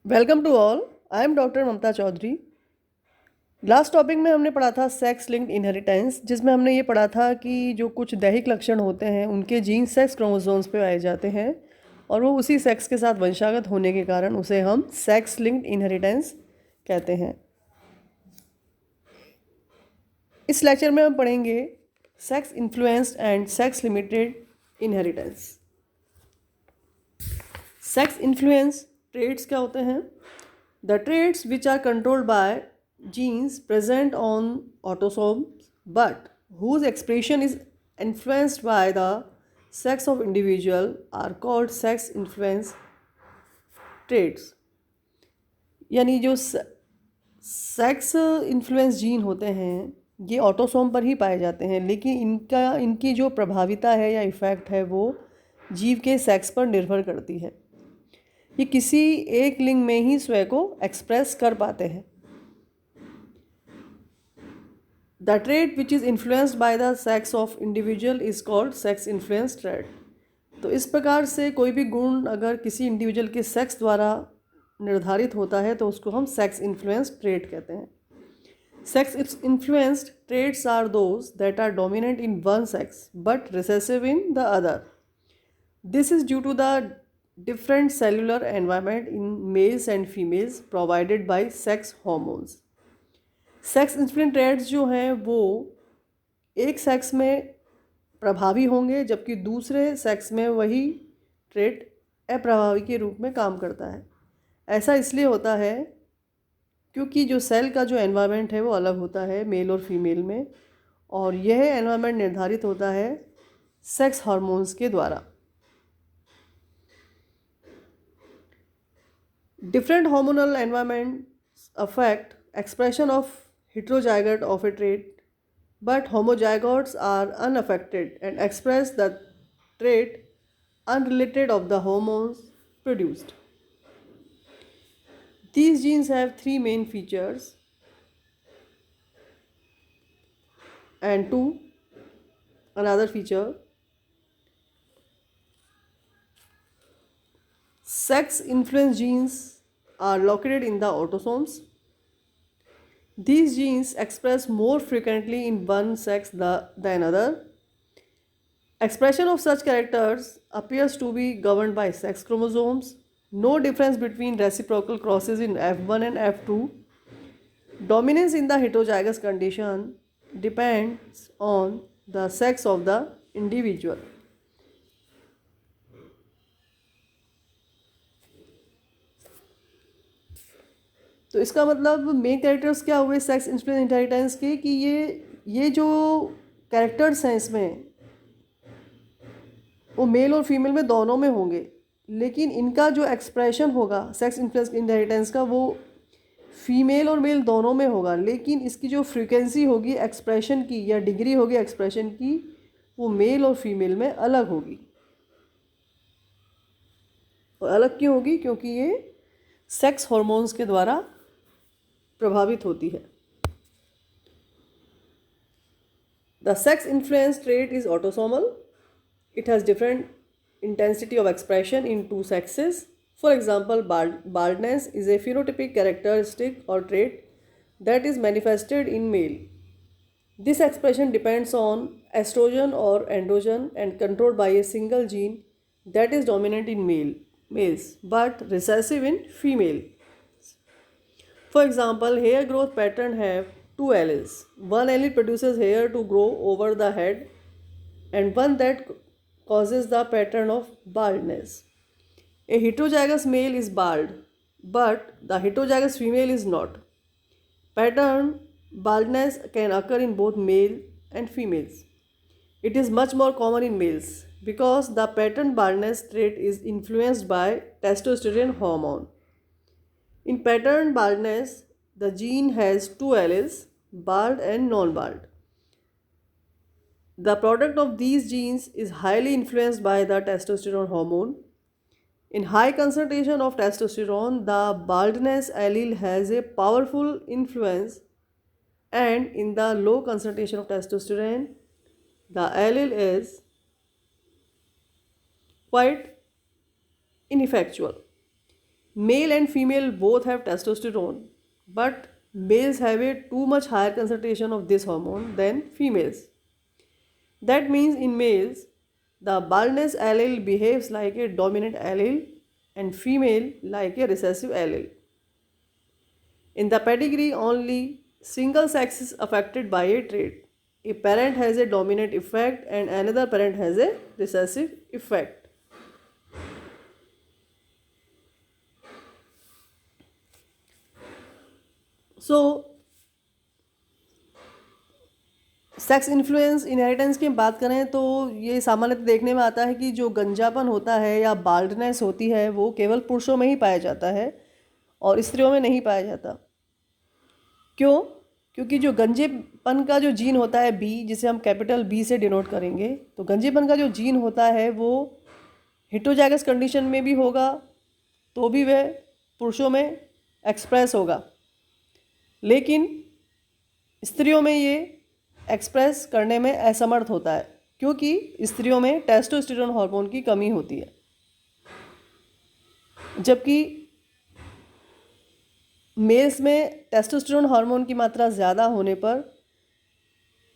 Welcome to all. I am doctor Mamta Chaudhary. Last topic में हमने पढ़ा था सेक्स लिंक्ड इनहेरिटेंस, जिसमें हमने ये पढ़ा था कि जो कुछ दैहिक लक्षण होते हैं उनके जीन सेक्स क्रोमोसोम्स पे पाए जाते हैं और वो उसी सेक्स के साथ वंशागत होने के कारण उसे हम सेक्स लिंक्ड इनहेरिटेंस कहते हैं। इस लेक्चर में हम पढ़ेंगे sex influenced and sex limited inheritance. Sex influence traits क्या होते हैं? The traits which are controlled by genes present on autosomes but whose expression is influenced by the sex of individual are called sex influence traits। यानी जो sex influence gene होते हैं ये autosome पर ही पाए जाते हैं, लेकिन इनकी जो प्रभाविता है या इफ़ेक्ट है वो जीव के सेक्स पर निर्भर करती है। ये किसी एक लिंग में ही स्वयं को एक्सप्रेस कर पाते हैं। The trait which is influenced by the sex of individual is called sex influence trait. तो इस प्रकार से कोई भी गुण अगर किसी इंडिविजुअल के सेक्स द्वारा निर्धारित होता है तो उसको हम सेक्स इन्फ्लुएंस ट्रेट कहते हैं। Sex influenced traits are those that are dominant in one sex but recessive in the other. This is due to the different cellular environment in males and females provided by sex hormones। Sex influence traits जो हैं वो एक sex में प्रभावी होंगे जबकि दूसरे sex में वही ट्रेट अप्रभावी के रूप में काम करता है। ऐसा इसलिए होता है क्योंकि जो सेल का जो एनवायरनमेंट है वो अलग होता है मेल और फीमेल में, और यह एनवायरनमेंट निर्धारित होता है सेक्स हार्मोन्स के द्वारा। Different hormonal environments affect expression of heterozygote of a trait, but homozygotes are unaffected and express the trait unrelated of the hormones produced. These genes have three main features and another feature. Sex influence genes are located in the autosomes. These genes express more frequently in one sex than other. Expression of such characters appears to be governed by sex chromosomes. No difference between reciprocal crosses in F1 and F2. Dominance in the heterozygous condition depends on the sex of the individual। तो इसका मतलब main characters क्या हुए sex influence inheritance के, कि ये जो characters हैं इसमें वो मेल और फीमेल में दोनों में होंगे, लेकिन इनका जो एक्सप्रेशन होगा सेक्स इन्फ्लुएंस इनहेरिटेंस का वो फीमेल और मेल दोनों में होगा, लेकिन इसकी जो फ्रीक्वेंसी होगी एक्सप्रेशन की या डिग्री होगी एक्सप्रेशन की वो मेल और फीमेल में अलग होगी। और अलग क्यों होगी? क्योंकि ये सेक्स हार्मोन्स के द्वारा प्रभावित होती है। The sex influence trait is autosomal. It has different intensity of expression in two sexes. For example, baldness is a phenotypic characteristic or trait that is manifested in male. This expression depends on estrogen or androgen and controlled by a single gene that is dominant in males but recessive in female. For example, hair growth pattern have two alleles. One allele produces hair to grow over the head and one that causes the pattern of baldness. A heterozygous male is bald, but the heterozygous female is not. Pattern baldness can occur in both male and females. It is much more common in males because the pattern baldness trait is influenced by testosterone hormone. In pattern baldness, the gene has two alleles, bald and non-bald. The product of these genes is highly influenced by the testosterone hormone. In high concentration of testosterone, the baldness allele has a powerful influence, and in the low concentration of testosterone, the allele is quite ineffectual. Male and female both have testosterone, but males have a too much higher concentration of this hormone than females. That means in males, the baldness allele behaves like a dominant allele and female like a recessive allele. In the pedigree, only single sex is affected by a trait. A parent has a dominant effect and another parent has a recessive effect. So, sex influence inheritance की बात करें तो ये सामान्यतः देखने में आता है कि जो गंजापन होता है या बाल्डनेस होती है वो केवल पुरुषों में ही पाया जाता है और स्त्रियों में नहीं पाया जाता। क्यों? क्योंकि जो गंजेपन का जो जीन होता है बी, जिसे हम कैपिटल बी से डिनोट करेंगे, तो गंजेपन का जो जीन होता है वो हेटेरोजाइगस कंडीशन में भी होगा तो भी वह पुरुषों में एक्सप्रेस होगा, लेकिन स्त्रियों में ये एक्सप्रेस करने में असमर्थ होता है क्योंकि स्त्रियों में टेस्टोस्टेरोन हार्मोन की कमी होती है, जबकि मेल्स में टेस्टोस्टेरोन हार्मोन की मात्रा ज़्यादा होने पर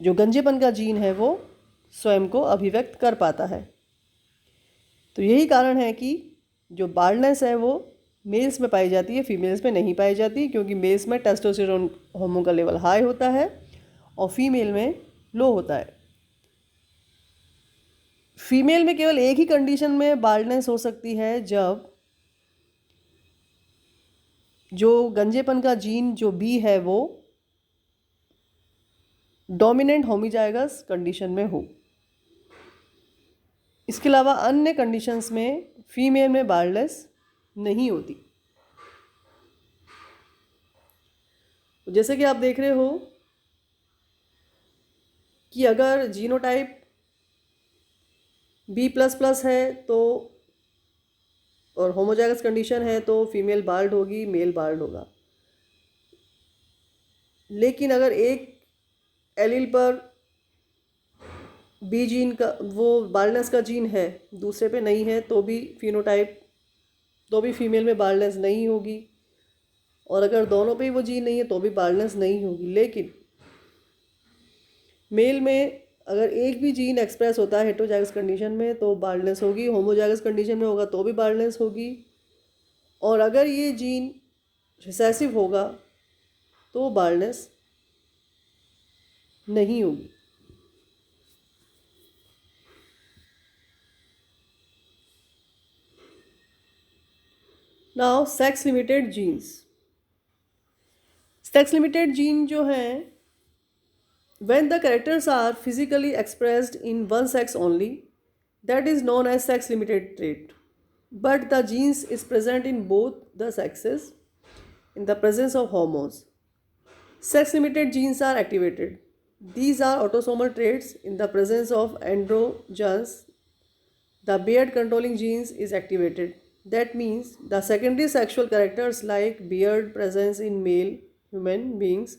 जो गंजेपन का जीन है वो स्वयं को अभिव्यक्त कर पाता है। तो यही कारण है कि जो बाल्डनेस है वो मेल्स में पाई जाती है, फीमेल्स में नहीं पाई जाती, क्योंकि मेल्स में टेस्टोस्टेरोन हार्मोन का लेवल हाई होता है और फीमेल में लो होता है। फीमेल में केवल एक ही कंडीशन में बाल्डनेस हो सकती है, जब जो गंजेपन का जीन जो बी है वो डोमिनेंट होमोजाइगस कंडीशन में हो। इसके अलावा अन्य कंडीशंस में फीमेल में बाल्डनेस नहीं होती। जैसे कि आप देख रहे हो कि अगर जीनोटाइप B++ है तो और होमोजाइगस कंडीशन है तो फीमेल बाल्ड होगी, मेल बाल्ड होगा। लेकिन अगर एक एलील पर बी जीन का वो बाल्डनेस का जीन है, दूसरे पे नहीं है, तो भी फिनोटाइप तो भी फीमेल में बाल्डनेस नहीं होगी, और अगर दोनों पे ही वो जीन नहीं है तो भी बाल्डनेस नहीं होगी। लेकिन मेल में अगर एक भी जीन एक्सप्रेस होता है हेटेरोजाइगस कंडीशन में तो बाल्डनेस होगी, होमोजाइगस कंडीशन में होगा तो भी बाल्डनेस होगी, और अगर ये जीन रिसेसिव होगा तो बाल्डनेस नहीं होगी। Now sex limited genes. Sex limited gene जो हैं, when the characters are physically expressed in one sex only, that is known as sex limited trait, but the genes is present in both the sexes in the presence of hormones. Sex limited genes are activated. These are autosomal traits in the presence of androgens. The beard controlling genes is activated. That means the secondary sexual characters like beard presence in male human beings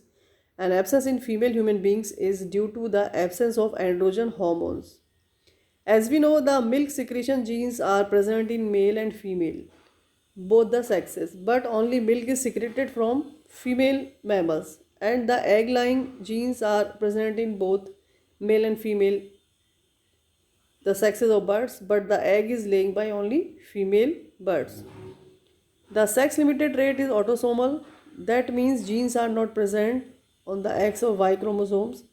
and absence in female human beings is due to the absence of androgen hormones. As we know, the milk secretion genes are present in male and female, both the sexes, but only milk is secreted from female mammals, and the egg laying genes are present in both male and female, the sexes of birds, but the egg is laying by only female birds. The sex limited trait is autosomal. That means genes are not present on the X or Y chromosomes,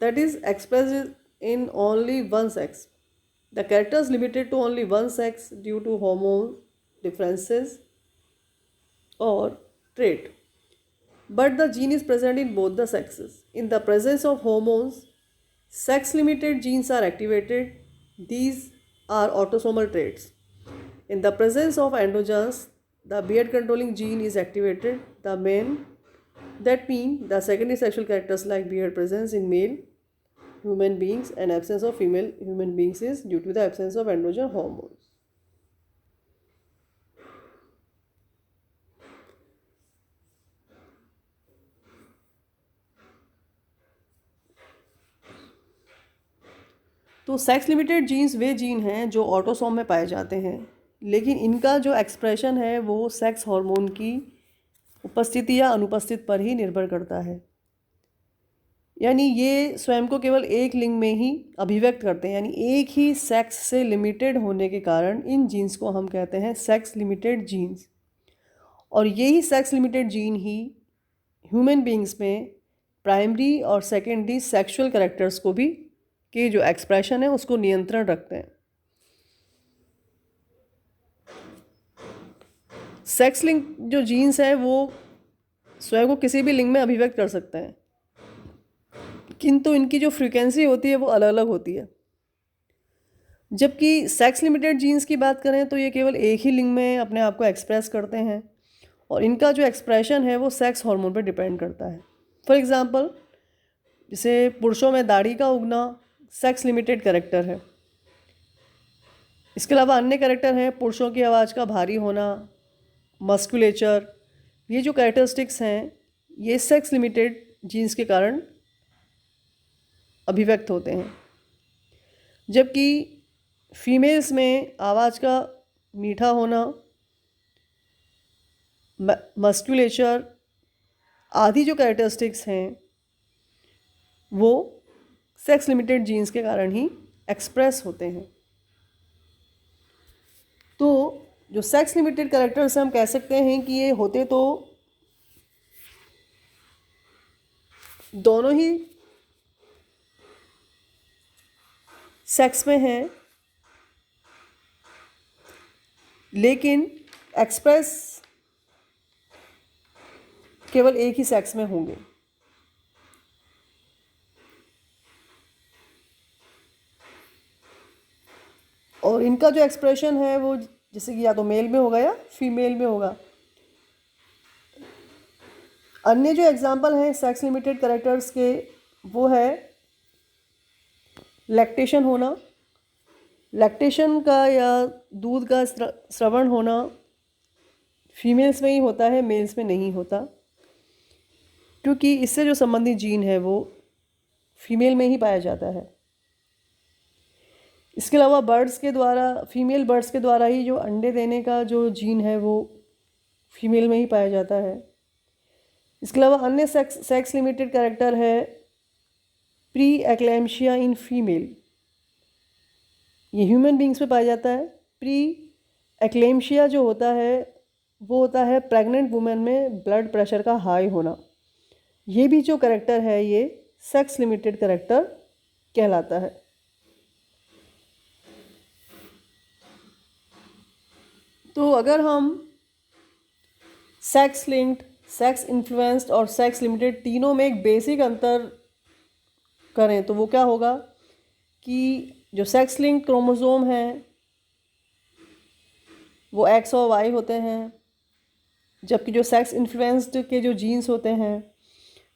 that is expressed in only one sex. The characters limited to only one sex due to hormone differences or trait, but the gene is present in both the sexes. In the presence of hormones, sex limited genes are activated. These are autosomal traits. In the presence of androgens, the beard controlling gene is activated. That means the secondary sexual characters like beard presence in male human beings and absence of female human beings is due to the absence of androgen hormones. तो sex limited jeans वे gene हैं जो autosome में पाए जाते हैं। लेकिन इनका जो एक्सप्रेशन है वो सेक्स हार्मोन की उपस्थिति या अनुपस्थिति पर ही निर्भर करता है। यानी ये स्वयं को केवल एक लिंग में ही अभिव्यक्त करते हैं, यानी एक ही सेक्स से लिमिटेड होने के कारण इन जीन्स को हम कहते हैं सेक्स लिमिटेड जीन्स। और यही सेक्स लिमिटेड जीन ही ह्यूमन बींग्स में प्राइमरी और सेकेंडरी सेक्सुअल कैरेक्टर्स को भी के जो एक्सप्रेशन है उसको नियंत्रण रखते हैं। सेक्स लिंक जो जीन्स है वो स्वयं को किसी भी लिंग में अभिव्यक्त कर सकते हैं, किंतु इनकी जो फ्रीक्वेंसी होती है वो अलग अलग होती है। जबकि सेक्स लिमिटेड जीन्स की बात करें तो ये केवल एक ही लिंग में अपने आप को एक्सप्रेस करते हैं और इनका जो एक्सप्रेशन है वो सेक्स हार्मोन पर डिपेंड करता है। फॉर एग्ज़ाम्पल, जैसे पुरुषों में दाढ़ी का उगना सेक्स लिमिटेड कैरेक्टर है। इसके अलावा अन्य कैरेक्टर हैं पुरुषों की आवाज़ का भारी होना, मस्कुलेचर। ये जो कैरेक्टरिस्टिक्स हैं ये सेक्स लिमिटेड जीन्स के कारण अभिव्यक्त होते हैं। जबकि फीमेल्स में आवाज़ का मीठा होना, मस्कुलेचर आदि जो कैरेक्टरिस्टिक्स हैं वो सेक्स लिमिटेड जीन्स के कारण ही एक्सप्रेस होते हैं। तो जो सेक्स लिमिटेड कैरेक्टर्स हम कह सकते हैं कि ये होते तो दोनों ही सेक्स में हैं, लेकिन एक्सप्रेस केवल एक ही सेक्स में होंगे। और इनका जो एक्सप्रेशन है वो जैसे कि या तो मेल में होगा या फीमेल में होगा। अन्य जो एग्जाम्पल हैं सेक्स लिमिटेड कैरेक्टर्स के वो है लैक्टेशन होना। लैक्टेशन का या दूध का स्रवण होना फीमेल्स में ही होता है, मेल्स में नहीं होता, क्योंकि इससे जो संबंधित जीन है वो फीमेल में ही पाया जाता है। इसके अलावा बर्ड्स के द्वारा, फीमेल बर्ड्स के द्वारा ही जो अंडे देने का जो जीन है वो फीमेल में ही पाया जाता है। इसके अलावा अन्य सेक्स लिमिटेड कैरेक्टर है प्री एक्लेम्शिया इन फीमेल। ये ह्यूमन बींग्स में पाया जाता है। प्री एक्लेम्शिया जो होता है वो होता है प्रेग्नेंट वुमेन में ब्लड प्रेशर का हाई होना। ये भी जो कैरेक्टर है ये सेक्स लिमिटेड कैरेक्टर कहलाता है। तो अगर हम सेक्स लिंक्ड, सेक्स इन्फ्लुएंस्ड और सेक्स लिमिटेड तीनों में एक बेसिक अंतर करें तो वो क्या होगा कि जो सेक्स लिंक्ड क्रोमोसोम हैं वो एक्स और वाई होते हैं, जबकि जो सेक्स इन्फ्लुएंस्ड के जो जीन्स होते हैं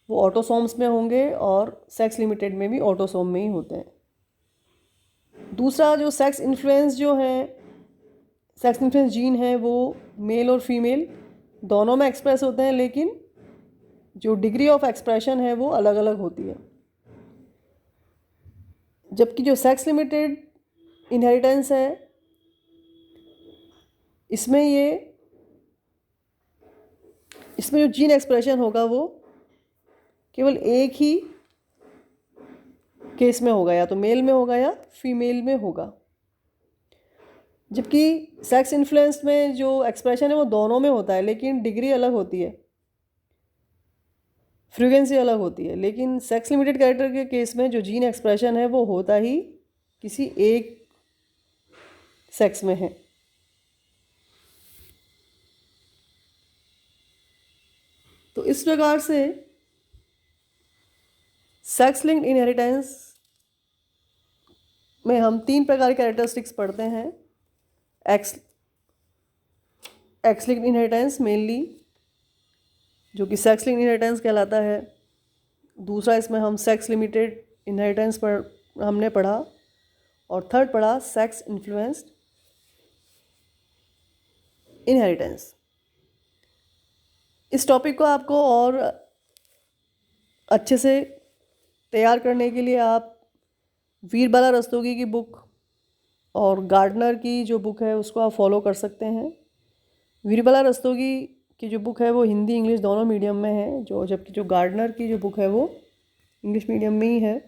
वो ऑटोसोम्स में होंगे और सेक्स लिमिटेड में भी ऑटोसोम में ही होते हैं। दूसरा, जो सेक्स इन्फ्लुएंस जो है, सेक्स इन्फ्लुएंस जीन है वो मेल और फीमेल दोनों में एक्सप्रेस होते हैं, लेकिन जो डिग्री ऑफ एक्सप्रेशन है वो अलग अलग होती है। जबकि जो सेक्स लिमिटेड इनहेरिटेंस है इसमें जो जीन एक्सप्रेशन होगा वो केवल एक ही केस में होगा, या तो मेल में होगा या फीमेल में होगा। जबकि सेक्स इन्फ्लुएंस में जो एक्सप्रेशन है वो दोनों में होता है, लेकिन डिग्री अलग होती है, फ्रीक्वेंसी अलग होती है। लेकिन सेक्स लिमिटेड कैरेक्टर के केस में जो जीन एक्सप्रेशन है वो होता ही किसी एक सेक्स में है। तो इस प्रकार से सेक्स लिंक्ड इनहेरिटेंस में हम 3 प्रकार के कैरेक्टरिस्टिक्स पढ़ते हैं। एक्स लिंक्ड इनहेरिटेंस मेनली, जो कि सेक्स लिंक्ड इनहेरिटेंस कहलाता है। दूसरा, इसमें हम सेक्स लिमिटेड इनहेरिटेंस पर हमने पढ़ा, और थर्ड पढ़ा सेक्स इन्फ्लुएंस्ड इनहेरिटेंस। इस टॉपिक को आपको और अच्छे से तैयार करने के लिए आप वीरबाला रस्तोगी की बुक और गार्डनर की जो बुक है उसको आप फॉलो कर सकते हैं। वीरबला रस्तोगी की जो बुक है वो हिंदी इंग्लिश दोनों मीडियम में है, जबकि जो गार्डनर की जो बुक है वो इंग्लिश मीडियम में ही है।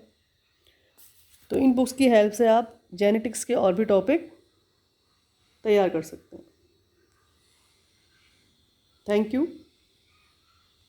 तो इन बुक्स की हेल्प से आप जेनेटिक्स के और भी टॉपिक तैयार कर सकते हैं। Thank you.